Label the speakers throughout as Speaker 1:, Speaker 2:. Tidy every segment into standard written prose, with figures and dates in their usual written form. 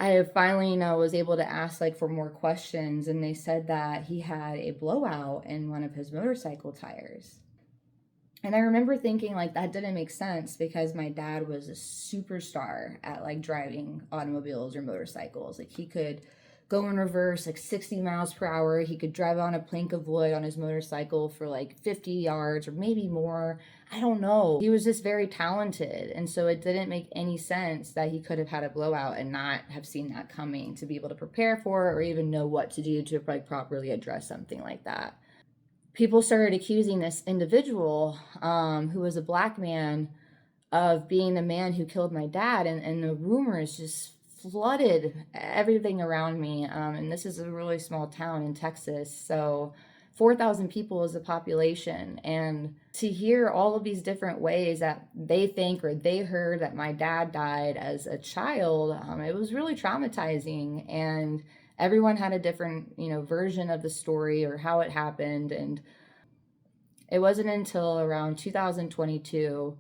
Speaker 1: I finally, was able to ask like for more questions, and they said that he had a blowout in one of his motorcycle tires. And I remember thinking like that didn't make sense because my dad was a superstar at like driving automobiles or motorcycles. Like he could go in reverse like 60 miles per hour. He could drive on a plank of wood on his motorcycle for like 50 yards or maybe more. I don't know. He was just very talented. And so it didn't make any sense that he could have had a blowout and not have seen that coming to be able to prepare for it or even know what to do to like properly address something like that. People started accusing this individual, who was a black man, of being the man who killed my dad, and the rumors just flooded everything around me. And this is a really small town in Texas, so 4,000 people is the population. And to hear all of these different ways that they think or they heard that my dad died as a child, it was really traumatizing. And everyone had a different, version of the story or how it happened. And it wasn't until around 2022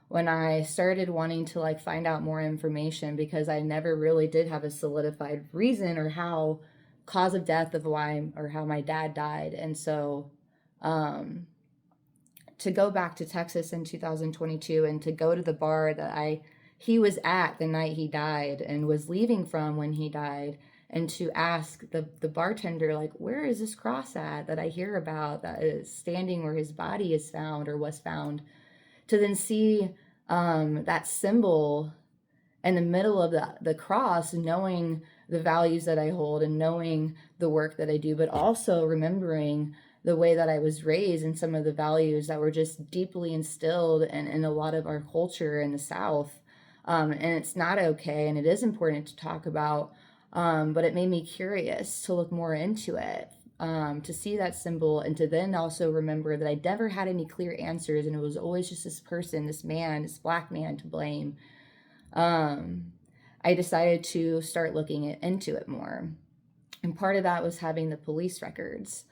Speaker 1: when I started wanting to like find out more information, because I never really did have a solidified reason or how cause of death of why or how my dad died. And so um to go back to Texas in 2022 and to go to the bar that I he was at the night he died and was leaving from when he died, and to ask the bartender like, where is this cross at that I hear about that is standing where his body is found or was found, to then see that symbol in the middle of the cross, knowing the values that I hold and knowing the work that I do, but also remembering the way that I was raised and some of the values that were just deeply instilled in a lot of our culture in the South. And it's not okay, and it is important to talk about, but it made me curious to look more into it, to see that symbol, and to then also remember that I never had any clear answers, and it was always just this person, this man, this black man to blame. I decided to start looking into it more. And part of that was having the police records,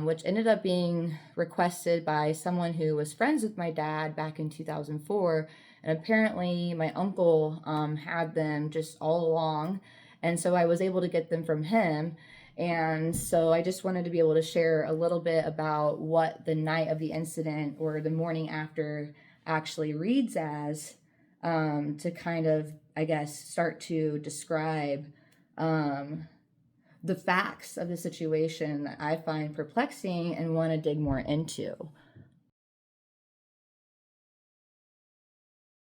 Speaker 1: which ended up being requested by someone who was friends with my dad back in 2004. And apparently, my uncle had them just all along. And so I was able to get them from him. And so I just wanted to be able to share a little bit about what the night of the incident or the morning after actually reads as, to kind of, I guess, start to describe the facts of the situation that I find perplexing and want to dig more into.